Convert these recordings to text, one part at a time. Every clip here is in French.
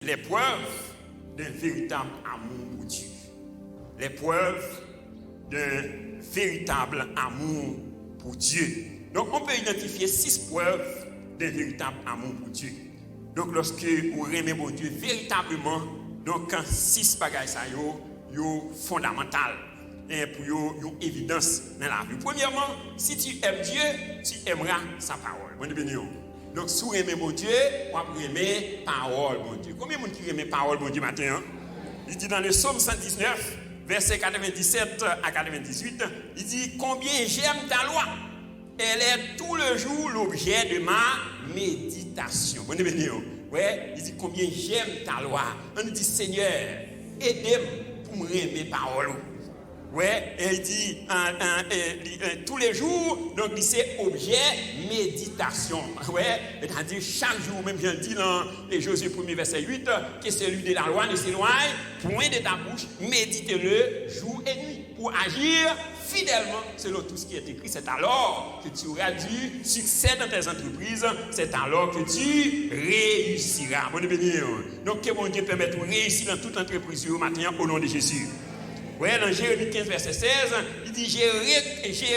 les preuves d'un véritable amour pour Dieu. Les preuves d'un véritable amour pour Dieu. Donc, on peut identifier 6 preuves d'un véritable amour pour Dieu. Donc, lorsque vous aimez mon Dieu véritablement, donc 6 bagages ça yo fondamental et pour yo évidence dans la vie. Premièrement, si tu aimes Dieu, tu aimeras sa parole. Bon béni. Donc, si vous aimez mon Dieu, vous aimez parole mon Dieu. Combien de monde qui aime parole mon Dieu matin? Hein? Il dit dans le psaume 119, verset 97 à 98, il dit combien j'aime ta loi. Elle est tout le jour l'objet de ma méditation. Bon béni. Ouais, il dit combien j'aime ta loi. On dit Seigneur, aide-moi pour me aimer parole. Ouais, et il dit tous les jours, donc c'est objet méditation. Ouais, c'est-à-dire chaque jour, même je le dis dans Josué 1er verset 8, que celui de la loi ne s'éloigne point de ta bouche, médite-le jour et nuit pour agir fidèlement selon tout ce qui est écrit. C'est alors que tu auras du succès dans tes entreprises, c'est alors que tu réussiras. Bon béni. Donc que mon Dieu permette de réussir dans toute entreprise au matin au nom de Jésus. Ouais, dans Jérémie 15, verset 16, il dit j'ai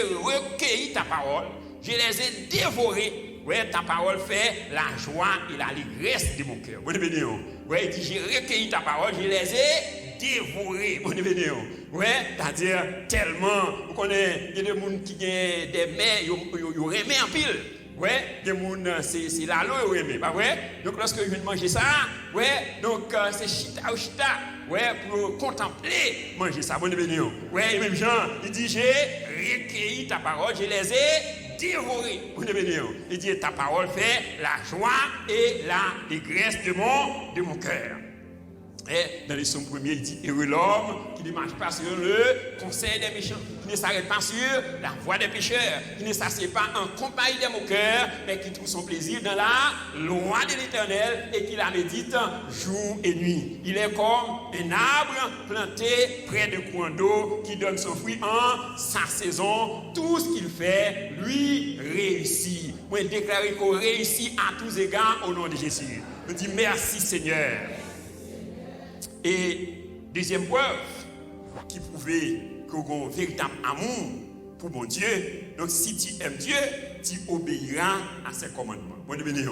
recueilli ta parole, je les ai dévorés. Ouais, ta parole fait la joie et l'allégresse de mon cœur. Bon béni. Ouais, il dit j'ai recueilli ta parole, je les ai dévorés. Bon béni. Ouais, c'est-à-dire tellement, vous connaissez, il y a des gens qui ont des mères, ils aiment en pile. Ouais, des gens, c'est la loi, ils aiment, pas vrai? Donc lorsque je viens manger ça, ouais, donc c'est chita ou chita. Ouais, pour contempler, manger ça, bon béni. Ouais, même Jean, il dit j'ai recueilli ta parole, je les ai dévorés. Bon béni. Il dit ta parole fait la joie et l'allégresse de mon cœur. Et dans les psaumes premiers, il dit heureux l'homme qui ne marche pas sur le conseil des méchants, qui ne s'arrête pas sur la voie des pécheurs, qui ne s'assied pas en compagnie des moqueurs, mais qui trouve son plaisir dans la loi de l'Éternel et qui la médite jour et nuit. Il est comme un arbre planté près de courants d'eau qui donne son fruit en sa saison. Tout ce qu'il fait, lui, réussit. Moi, je déclare qu'on réussit à tous égards au nom de Jésus. Je dis merci Seigneur. Et deuxième preuve qui prouvait qu'on a un véritable amour pour mon Dieu. Donc si tu aimes Dieu, tu obéiras à ses commandements. Bon béni.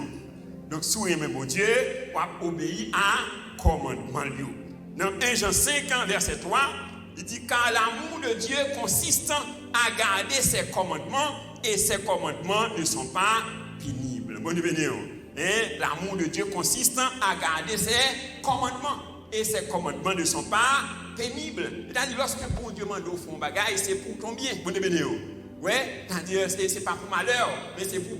Donc si tu aimes mon Dieu, tu obéis à commandement. Dans 1 Jean 5, verset 3, il dit car l'amour de Dieu consiste à garder ses commandements et ses commandements ne sont pas pénibles. Bon béni. L'amour de Dieu consiste à garder ses commandements. Et ces commandements ne sont pas pénibles. C'est-à-dire, lorsque bon Dieu m'a fait un bagage, c'est pour ton bien. Bon béni. Ouais, c'est-à-dire, c'est pas pour malheur, mais c'est pour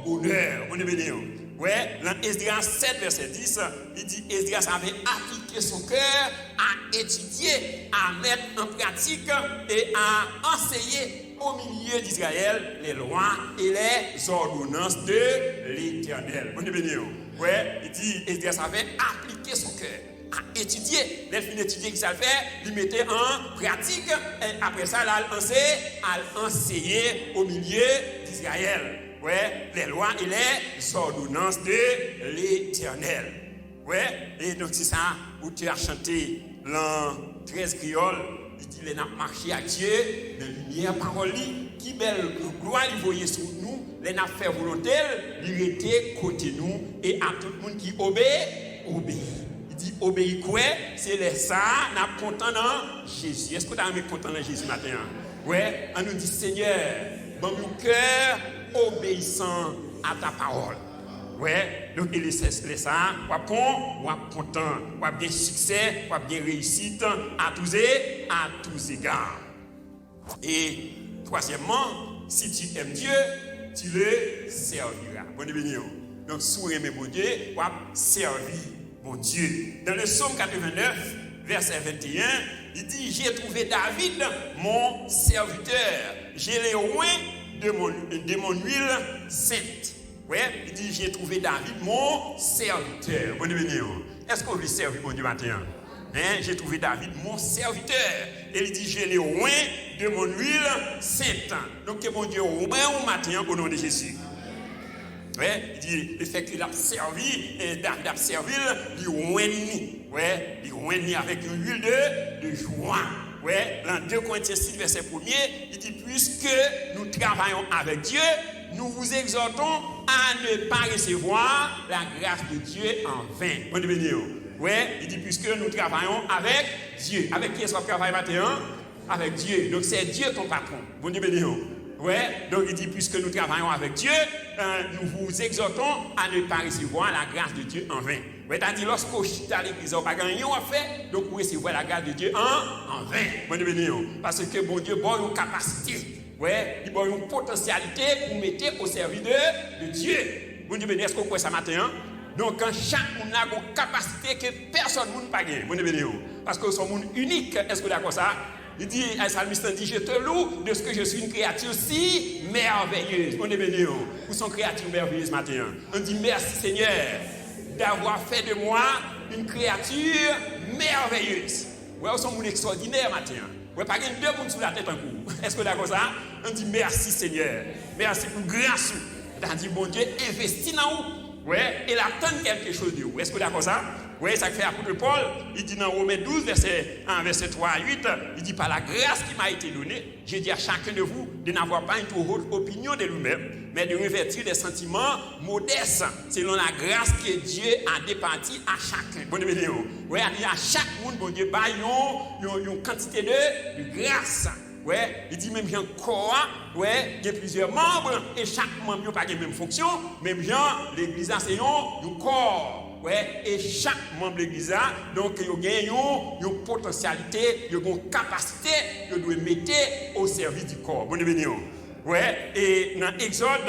bonheur. Bon béni. Ouais, dans Esdras 7, verset 10, il dit Esdras avait appliqué son cœur à étudier, à mettre en pratique et à enseigner au milieu d'Israël les lois et les ordonnances de l'Éternel. Bon béni. Ouais, il dit Esdras avait appliqué son cœur à étudier. Les filles d'étudier qui ça fait, ils mettaient en pratique et après ça, là, à enseigner au milieu d'Israël. Ouais, les lois et les ordonnances de l'Éternel. Ouais, et donc c'est ça où tu as chanté l'an 13 créole. Il dit, les n'a marché à Dieu, de lumière, parole, qui belle gloire, il voyait sur nous, les n'a fait volonté, il était côté nous, et à tout le monde qui obéit. Il dit, obéit quoi? C'est les ça, n'a content dans Jésus. Est-ce que tu as mis content dans Jésus matin? Ouais, on nous dit, Seigneur, dans mon cœur, obéissant à ta parole. Ouais, donc il laisse ça, ou content, ou bien succès, ou bien réussite à tous égards. Et troisièmement, si tu aimes Dieu, tu le serviras. Bon béni. Donc si vous aimez mon Dieu, ou servir mon Dieu. Dans le psaume 89, verset 21, il dit j'ai trouvé David, mon serviteur. Je l'ai oint de mon huile sainte. Ouais, il dit j'ai trouvé David, mon serviteur. Bon béni. Est-ce qu'on veut servir mon Dieu matin? J'ai trouvé David, mon serviteur. Et il dit je l'ai oint de mon huile sainte. Donc que mon Dieu oint au matin au nom de Jésus. Ouais, il dit, le fait qu'il a servi, d'a servi, il réunit avec une huile de joie. Ouais, dans 2 Corinthiens 6, verset 1er, il dit, puisque nous travaillons avec Dieu, nous vous exhortons à ne pas recevoir la grâce de Dieu en vain. Bon béni. Ouais, il dit, puisque nous travaillons avec Dieu. Avec qui est-ce qu'on travaille maintenant? Avec Dieu. Donc c'est Dieu ton patron. Bon béni. Ouais, donc il dit, puisque nous travaillons avec Dieu, nous vous exhortons à ne pas recevoir la grâce de Dieu en vain. Ouais, t'as dit, lorsque vous êtes à l'église, vous n'avez pas rien à faire, donc vous recevez la grâce de Dieu en vain. Bon béni. Parce que bon Dieu, bon, une capacité. Ouais, il y a une potentialité pour mettre au service de Dieu. Bon Dieu béni, est-ce que vous croyez ça matin? Donc, quand chaque monde a une capacité que personne ne peut pas gagner. Bon Dieu béni. Parce que nous sommes uniques. Est-ce que vous d'accord ça? Il dit, un psalmiste dit, je te loue de ce que je suis une créature si merveilleuse. Bon Dieu béni. Vous sont créatures merveilleuses matin. On dit, merci Seigneur d'avoir fait de moi une créature merveilleuse. Ouais, vous sommes extraordinaires matin. Ouais, pas qu'il y a 2 personnes sous la tête un coup. Est-ce que d'accord ça? On dit merci Seigneur. Merci pour grâce. On dit bon Dieu, investis dans vous. Ouais, et attend quelque chose de vous. Est-ce que d'accord ça? Ouais, ça fait l'apôtre Paul. Il dit dans Romains 12, verset 1, verset 3 à 8, il dit par la grâce qui m'a été donnée, j'ai dit à chacun de vous de n'avoir pas une trop haute opinion de lui-même, mais de revêtir des sentiments modestes, selon la grâce que Dieu a départie à chacun. Bon Dieu, ouais, à chaque monde, bon Dieu, une quantité de grâce. Ouais, il dit même bien corps, ouais, il y a plusieurs membres et chaque membre n'a pas la même fonction, même bien l'église c'est un corps. Ouais, et chaque membre de l'église donc il y a une potentialité, il y a une capacité que doit mettre au service du corps. Bon béni. Ouais, et dans Exode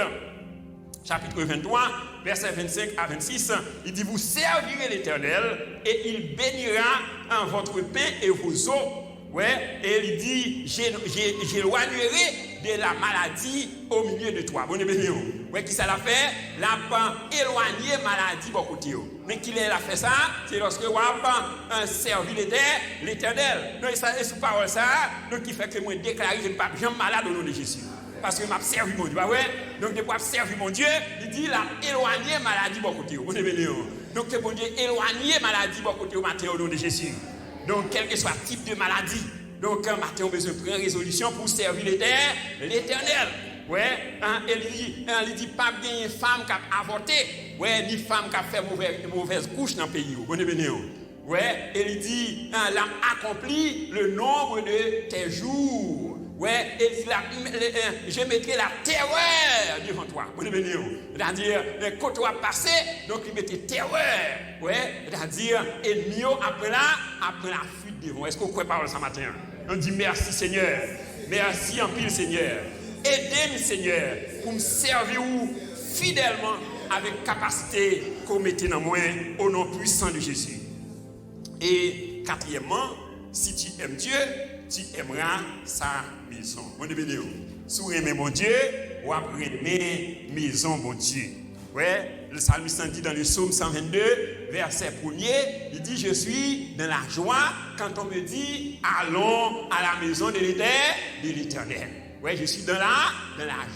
chapitre 23, versets 25 à 26, il dit vous servirez l'Éternel et il bénira votre pain et vos eaux. Ouais, et il dit j'éloignerai de la maladie au milieu de toi. Bon béni. Ouais, qui ça l'a fait? L'a pas éloigné maladie bon côté. Mais qu'il a fait ça, c'est lorsque on a servi l'Éternel. Donc ça est sous parole ça, donc qui fait que moi déclarer je ne pas jamais malade au nom de Jésus. Parce que m'a servi mon Dieu. Ouais. Donc depuis avoir servi mon Dieu, il dit l'a éloigné maladie bon côté. Bon béni. Donc que bon Dieu éloigné maladie bon côté au matin au nom de Jésus. Donc, quel que soit le type de maladie, donc, un matin, on a besoin de prendre résolution pour servir l'Éternel. Ouais, il dit pas bien une femme qui a avorté, ouais, ni femme qui a fait mauvaise couche dans le pays. Bon béni. Ouais, et il dit, l'a accompli le nombre de tes jours. Ouais, et je mettrai la terreur devant toi. Bon béni. C'est-à-dire, quand tu vas passer, donc il mettait terreur. Ouais, c'est-à-dire, ennemi après la fuite devant. Est-ce que vous croyez parole ce matin? On dit merci Seigneur. Merci en pile Seigneur. Aidez-moi Seigneur pour me servir fidèlement avec capacité qu'on mette dans moi au nom puissant de Jésus. Et quatrièmement, si tu aimes Dieu, tu aimeras sa maison. Bon Dieu, si vous aimez mon Dieu, vous aimerez maison, mon Dieu. Ouais, le psalmiste dit dans le psaume 122, verset 1er, il dit, je suis dans la joie quand on me dit, allons à la maison de l'Éternel. Ouais, je suis dans la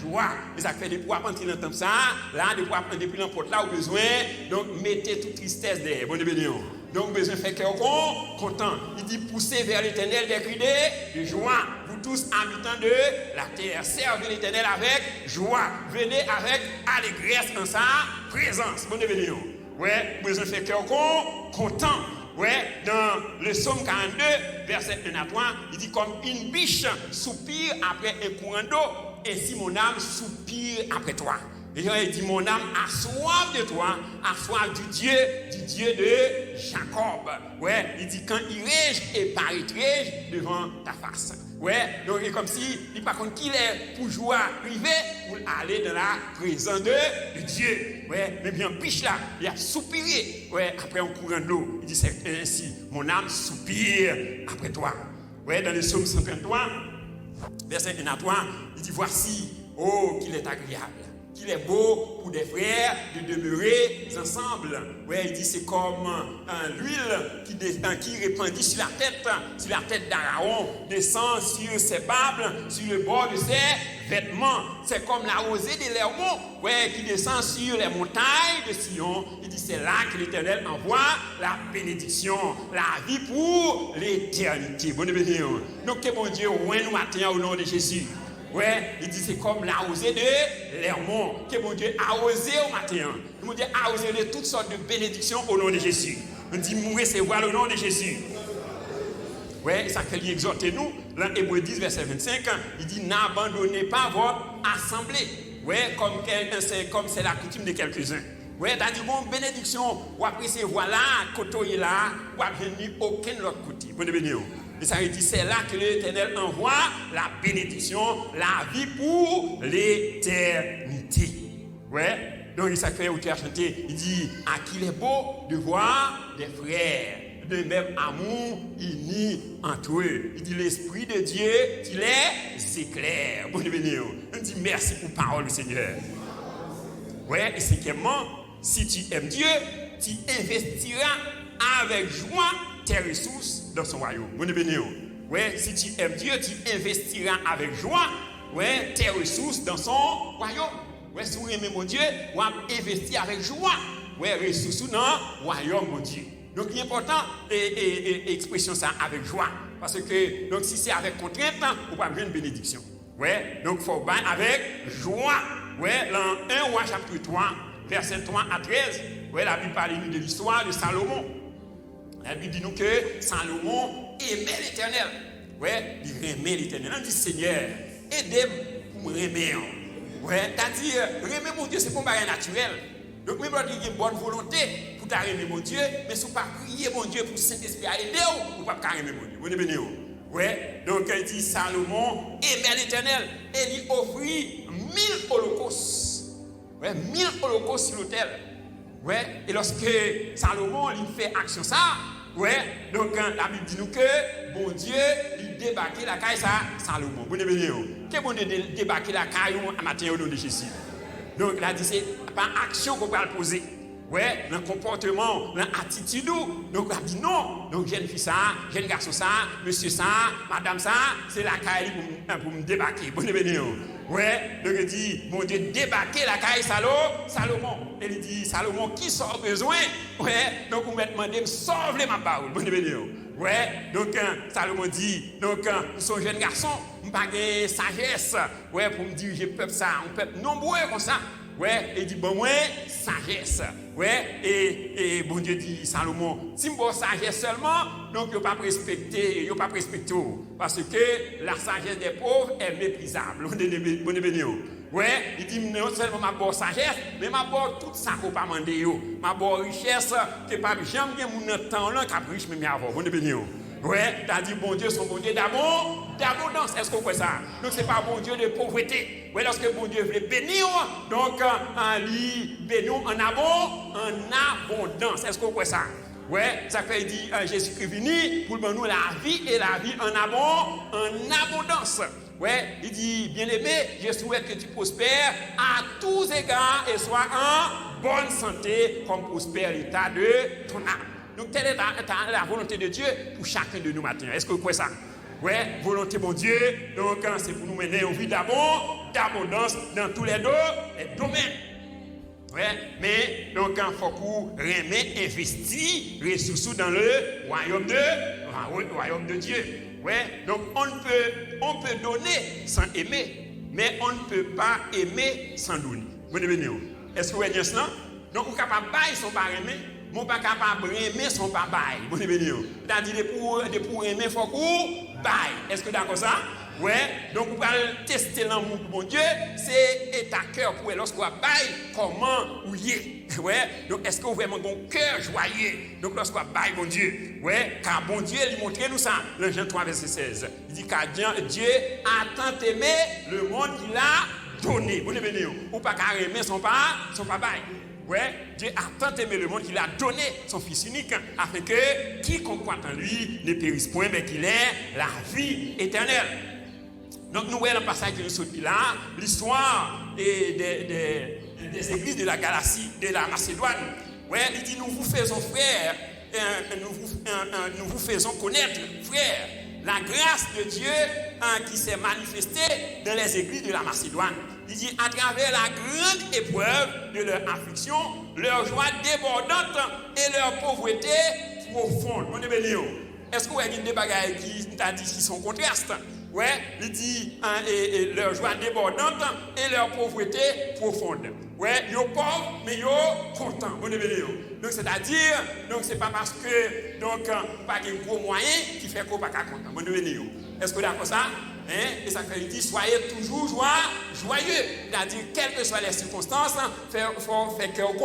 joie. Mais ça fait des poids quand il entend ça, là, depuis l'emporte là, au besoin, donc mettez toute tristesse derrière. Bon béni. Donc, besoin de faire cœur content. Il dit, poussez vers l'Éternel des cris de joie. Vous tous, habitants de la terre, servez l'Éternel avec joie. Venez avec allégresse dans sa présence. Bon béni. Ouais, besoin de faire cœur content. Ouais, dans le psaume 42, verset 1 à 3, il dit comme une biche soupire après un courant d'eau, ainsi mon âme soupire après toi. Et il dit mon âme a soif de toi, a soif du Dieu de Jacob. Ouais, il dit quand il rège et paraîtrai devant ta face. Ouais, donc c'est comme si il pas contre qu'il est pour jouer arriver pour aller dans la présence de Dieu. Ouais, mais bien biche là, il a soupiré. Ouais, après un courant d'eau, il dit c'est ainsi mon âme soupire après toi. Ouais, dans le psaume 133, verset 1 à 3, il dit voici, oh qu'il est agréable. qu'il est beau pour des frères de demeurer ensemble. Ouais, il dit c'est comme l'huile qui répandit sur la tête d'Aaron, descend sur ses babes, sur le bord de ses vêtements. C'est comme la rosée de l'Hermon, ouais, qui descend sur les montagnes de Sion. Il dit c'est là que l'Éternel envoie la bénédiction, la vie pour l'éternité. Bonne bénédiction. Donc que bon Dieu, ouais, nous matin au nom de Jésus. Ouais, il dit c'est comme la rosée de l'Hermon. Que mon Dieu a osé au matin. Mon Dieu a osé de toutes sortes de bénédictions au nom de Jésus. On dit nous recevoir au nom de Jésus. Ouais, ça fait lui exhorter nous. Dans Hébreux 10, verset 25, il dit n'abandonnez pas votre assemblée. Ouais, comme c'est la coutume de quelques-uns. Ouais, t'as dit bon, bénédiction, ou après c'est voilà, côté là, ou après venir aucun autre côté. Bonne bénédiction. Et ça veut dire c'est là que l'Éternel envoie la bénédiction, la vie pour l'éternité. Ouais. Donc il s'appelle où tu as chanté, il dit à qui il est beau de voir des frères de même amour unis entre eux. Il dit l'Esprit de Dieu qui les éclaire. Bonne bénédiction. On dit merci pour parole du Seigneur. Ouais, et cinquièmement, si tu aimes Dieu, tu investiras avec joie tes ressources dans son royaume. Bonne bénédiction. Ouais, si tu aimes Dieu, tu investiras avec joie, ouais, tes ressources dans son royaume. Ouais, si vous aimez mon Dieu, vous investi avec joie, ouais, ressources dans le royaume mon Dieu. Donc, il est important expression ça avec joie. Parce que donc, si c'est avec contrainte, vous n'avez pas une bénédiction. Ouais, donc il faut bailler avec joie. Ouais, dans 1 Roi chapitre 3, verset 3 à 13, ouais, la Bible parle de l'histoire de Salomon. La Bible dit nous que Salomon aimait l'Éternel. Ouais, il aimait l'Éternel. On dit Seigneur, aidez-moi pour me remettre. Ouais, c'est-à-dire, remettre mon Dieu, c'est pas un bagage naturel. Donc, même si vous avez une bonne volonté pour t'aimer mon Dieu, mais si vous ne pas prier mon Dieu pour Saint-Esprit à aider, vous ne pouvez pas aimer mon Dieu. Vous comprenez? Ouais, donc il dit Salomon aimait l'Éternel et lui offrit 1000 holocaustes. Ouais, 1000 holocaustes sur l'autel. Ouais, et lorsque Salomon lui fait action ça, ouais, donc la Bible dit nous que bon Dieu lui débarquait la caille ça Salomon. Vous comprenez? Que bon Dieu débarquer la caille à matin au nom de Jésus. Donc là dit c'est par action qu'on va le poser. Ouais, dans le comportement, dans l'attitude. Donc, elle dit non. Donc, jeune fille ça, jeune garçon ça, monsieur ça, madame ça, c'est la caille pour me débarquer. Bonne bénédiction. Ouais, donc il dit, mon Dieu, débarquer la caille Salomon. Il dit, Salomon, qui sort besoin? Ouais, donc on m'a demandé de sauver ma parole. Bonne bénédiction. Ouais, donc Salomon dit, donc, son jeune garçon, je n'ai pas de sagesse. Ouais, pour me diriger peuple ça, un peuple nombreux comme ça. Ouais, il dit, bon, moi, sagesse. Ouais, et bon Dieu dit, Salomon, si je sagesse seulement, donc il ne pas respecter, parce que la sagesse des pauvres est méprisable. Bonne bénédiction. Ouais, il dit, non seulement ma bonne sagesse, mais ma bonne tout ça qu'on pas demander. Ma bonne richesse, que pas jamais mon temps là, qui a riche, mais avant. Bonne bénédiction. Ouais, t'as dit bon Dieu, son bon Dieu d'abondance. Est-ce qu'on fait ça? Donc c'est pas bon Dieu de pauvreté. Ouais, lorsque bon Dieu veut bénir, donc lui bénit en abondance. Est-ce qu'on fait ça? Ouais, ça fait dit Jésus-Christ venu pour nous la vie et la vie en abondance. Ouais, il dit bien-aimé, je souhaite que tu prospères à tous égards et sois en bonne santé comme prospère l'état de ton âme. Donc, telle est la volonté de Dieu pour chacun de nous maintenant. Est-ce que vous croyez ça? Oui, volonté de mon Dieu. Donc, c'est pour nous mener une vie d'abondance dans tous les domaines. Oui, mais donc, il faut qu'on investir ressources dans le royaume de Dieu. Oui, donc, on peut donner sans aimer, mais on ne peut pas aimer sans donner. Vous comprenez? Est-ce que vous voyez cela? Donc, on est capable de bailler son pas aimer. Mon pas capable de aimer son pas bail. Bon bénédiction. C'est-à-dire pour aimer faut qu'on bail. Est-ce que d'accord ça? Ouais. Donc vous allez tester l'amour pour mon Dieu, c'est état cœur pour lorsqu'on bail comment vous y est. Ouais. Donc est-ce que vous vraiment un cœur joyeux? Donc lorsqu'on bail mon Dieu. Ouais, car bon Dieu lui montre nous ça dans Jean 3 verset 16. Il dit car Dieu a tant aimé le monde qu'il a donné. Bon bénédiction. Ou pas qu'à aimer son pas bail. Ouais, Dieu a tant aimé le monde qu'il a donné son Fils unique afin que quiconque croit en lui ne périsse point, mais qu'il ait la vie éternelle. Donc nous voyons le passage de nous là, l'histoire des églises de la Galatie, de la Macédoine. Ouais, il dit, nous vous faisons frères, nous vous faisons connaître, frères, la grâce de Dieu qui s'est manifestée dans les églises de la Macédoine. Il dit, à travers la grande épreuve de leur affliction, leur joie débordante et leur pauvreté profonde. Est-ce que vous avez des bagages qui sont contrastes? Ouais, il dit leur joie débordante et leur pauvreté profonde. Ouais, ils sont pauvres, mais ils sont contents. Donc, c'est-à-dire, c'est pas parce que, pas de gros moyens qui fait qu'on n'est pas content. Est-ce que vous d'accord ça? Et ça fait dire, soyez toujours joyeux. C'est-à-dire, quelles que soient les circonstances, faire cœur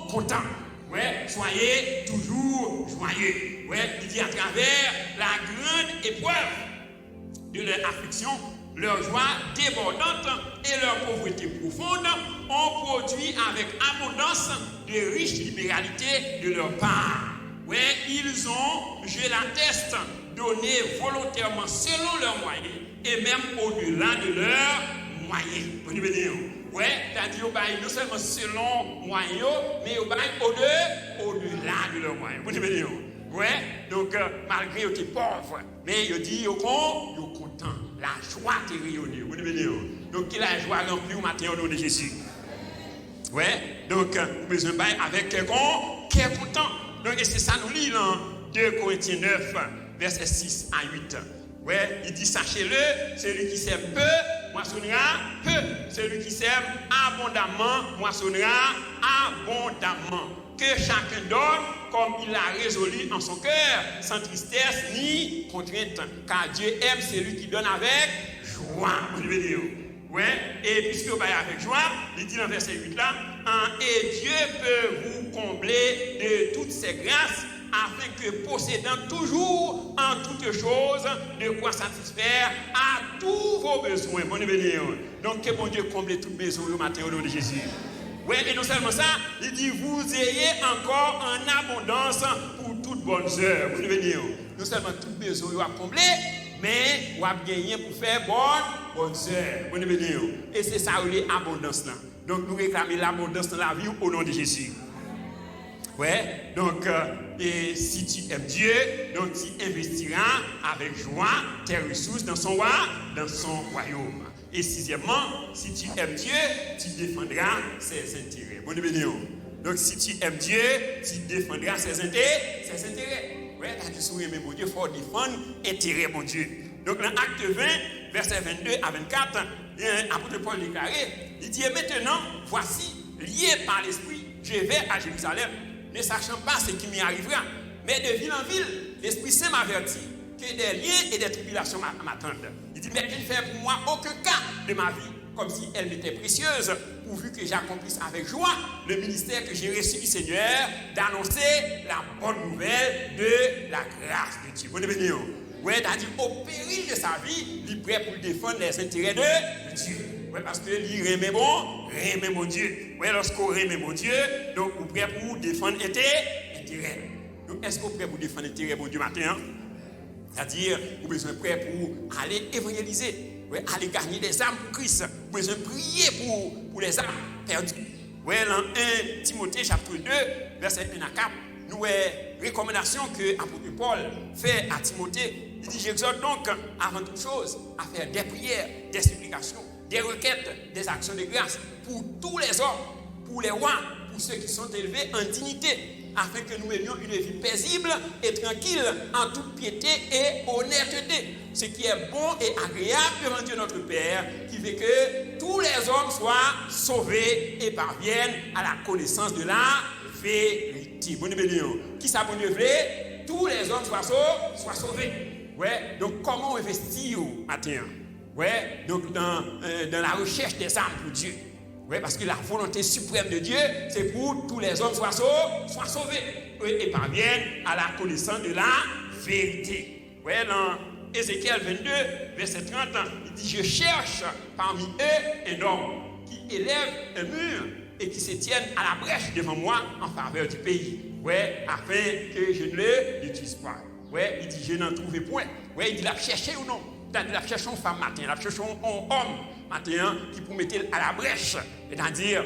content. Ouais, soyez toujours joyeux. Ouais, il dit à travers la grande épreuve de leur affliction, leur joie débordante et leur pauvreté profonde ont produit avec abondance de riches libéralités de leur part. Ouais, ils ont, je l'atteste, donné volontairement selon leurs moyens et même au-delà de leurs moyens. Ouais, c'est-à-dire non seulement selon moyens, mais au-delà de leurs moyens. Ouais, donc malgré qu'ils étaient pauvres, mais ils disent qu'ils sont contents. La joie est rayonnée. Donc, qu'il a la joie remplie au matin au nom de Jésus. Ouais, donc, vous besoin avec quelqu'un qui est content. Donc, et c'est ça nous lit dans 2 Corinthiens 9, versets 6 à 8. Ouais, il dit, sachez-le, celui qui sème peu, moissonnera peu. Celui qui sème abondamment, moissonnera abondamment. Que chacun donne comme il l'a résolu en son cœur, sans tristesse ni contrainte. Car Dieu aime celui qui donne avec joie. Ouais, et puisque vous parlez avec joie, il dit dans verset 8 là, et Dieu peut vous combler de toutes ses grâces, afin que possédant toujours en toutes choses de quoi satisfaire à tous vos besoins. Donc que bon Dieu comble tous les besoins au matin au nom de Jésus. Oui, et non seulement ça, il dit, vous ayez encore en abondance pour toutes bonnes œuvres. Non seulement toutes les besoins à combler, mais vous avez gagné pour faire bonnes œuvres. Et c'est ça, l'abondance là. Donc nous réclamons l'abondance dans la vie au nom de Jésus. Ouais, donc, et si tu aimes Dieu, donc tu investiras avec joie tes ressources dans son royaume. Et sixièmement, si tu aimes Dieu, tu défendras ses intérêts. Donc, si tu aimes Dieu, tu défendras ses intérêts. Ouais, tu souris, mais mon Dieu, il faut défendre intérêt, mon Dieu. Donc, dans Acte 20, versets 22 à 24, apôtre Paul déclaré, il dit, et maintenant, voici, lié par l'Esprit, je vais à Jérusalem, ne sachant pas ce qui m'y arrivera. Mais de ville en ville, l'Esprit Saint m'avertit que des liens et des tribulations m'attendent. Il dit, mais il ne fait pour moi aucun cas de ma vie, comme si elle m'était précieuse, pourvu que j'accomplisse avec joie le ministère que j'ai reçu du Seigneur, d'annoncer la bonne nouvelle de la grâce de Dieu. Oui, c'est-à-dire au péril de sa vie, il est prêt pour défendre les intérêts de Dieu. Oui, parce que il remet mon Dieu. Oui, lorsqu'on remet mon Dieu, donc vous êtes prêt pour défendre intérêt. Donc, est-ce que vous êtes prêt pour défendre intérêt, mon Dieu, matin? C'est-à-dire, vous êtes besoin prêt pour aller évangéliser, ouais, aller gagner des âmes pour Christ. Vous avez besoin de prier pour les âmes perdues. Ouais, dans 1 Timothée chapitre 2, verset 1 à 4, nous avons une recommandation que l'apôtre Paul fait à Timothée. Il dit, j'exhorte donc avant toute chose à faire des prières, des supplications, des requêtes, des actions de grâce pour tous les hommes, pour les rois, pour ceux qui sont élevés en dignité, afin que nous menions une vie paisible et tranquille en toute piété et honnêteté, ce qui est bon et agréable devant Dieu notre Père, qui veut que tous les hommes soient sauvés et parviennent à la connaissance de la vérité. Bon qui ça bon Dieu veut? Tous les hommes soient sauvés. Ouais, donc comment investir matin? Ouais, donc dans la recherche des âmes pour Dieu. Oui, parce que la volonté suprême de Dieu, c'est pour que tous les hommes soient sauvés et parviennent à la connaissance de la vérité. Oui, dans Ézéchiel 22, verset 30, il dit, je cherche parmi eux un homme qui élève un mur et qui se tienne à la brèche devant moi en faveur du pays. Oui, afin que je ne le détruise pas. Oui, il dit, je n'en trouvais point. Oui, il dit, la chercher ou non. la cherche une femme matin, la cherche un homme matin qui pour mettre à la brèche, c'est-à-dire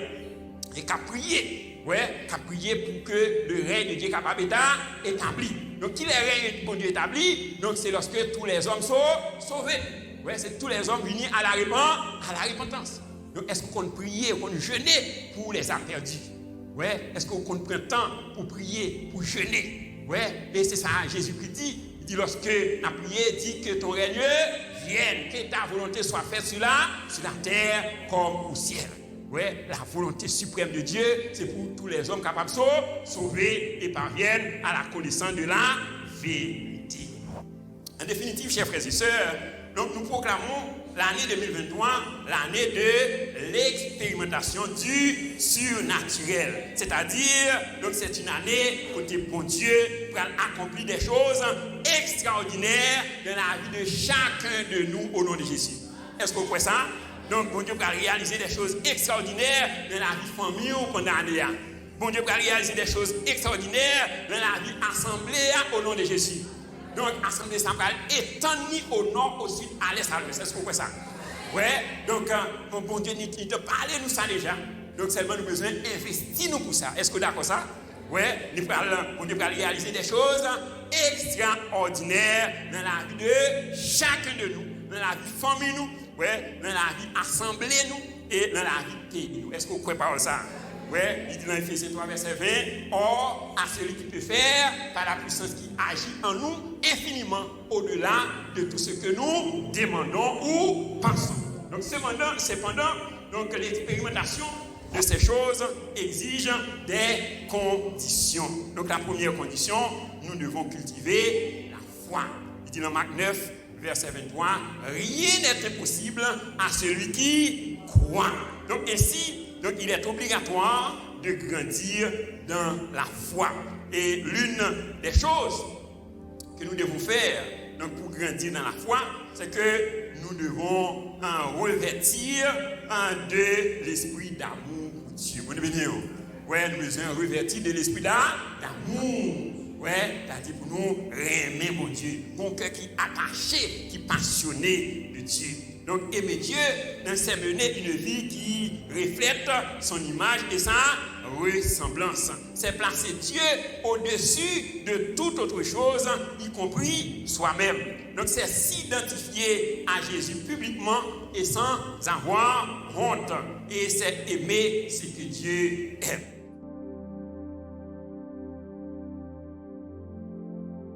et qu'à prier, qu'à prier pour que le règne de Dieu capable d'être établi. Donc, qui est le règne de Dieu établi? Donc, c'est lorsque tous les hommes sont sauvés. C'est tous les hommes unis à la repentance. Donc, est-ce qu'on prie, qu'on jeûne pour les âmes perdues? Est-ce qu'on prend le temps pour prier, pour jeûner? Et c'est ça, Jésus-Christ dit. Il dit, lorsque la prière dit que ton règne vienne, que ta volonté soit faite sur la terre comme au ciel. La volonté suprême de Dieu, c'est pour tous les hommes capables de sauver et parviennent à la connaissance de la vérité. En définitive, chers frères et sœurs, donc nous proclamons l'année 2023, l'année de l'expérimentation du surnaturel. C'est-à-dire, donc c'est une année où bon Dieu pour accomplir des choses extraordinaires dans la vie de chacun de nous au nom de Jésus. Est-ce que vous croyez ça? Donc, bon Dieu va réaliser des choses extraordinaires dans la vie famille ou pendant l'année. Bon Dieu va réaliser des choses extraordinaires dans la vie assemblée au nom de Jésus. Donc, assemblée ça va étendre au nord, au sud, à l'est, à l'ouest. Est-ce que vous voyez ça? Donc, bon Dieu, il te parle de nous ça déjà. Donc, seulement nous avons besoin d'investir nous pour ça. Est-ce que vous d'accord ça? Bon Dieu va réaliser des choses extraordinaires dans la vie de chacun de nous, dans la vie famille nous. Dans la vie assemblée nous et dans la vie pays nous. Est-ce que vous croyez pas ça? Il dit dans Ephésiens 3 verset 20, or à celui qui peut faire par la puissance qui agit en nous infiniment au-delà de tout ce que nous demandons ou pensons. Donc cependant donc l'expérimentation de ces choses exige des conditions. Donc la première condition, nous devons cultiver la foi. Il dit dans Marc 9 verset 23, rien n'est impossible à celui qui croit. Donc ainsi, il est obligatoire de grandir dans la foi. Et l'une des choses que nous devons faire donc, pour grandir dans la foi, c'est que nous devons revêtir de l'esprit d'amour pour Dieu. Vous devez dire, nous devons revêtir de l'esprit d'amour. C'est-à-dire pour nous aimer mon Dieu, mon cœur qui est attaché, qui est passionné de Dieu. Donc aimer Dieu, c'est mener une vie qui reflète son image et sa ressemblance. C'est placer Dieu au-dessus de toute autre chose, y compris soi-même. Donc c'est s'identifier à Jésus publiquement et sans avoir honte. Et c'est aimer ce que Dieu aime.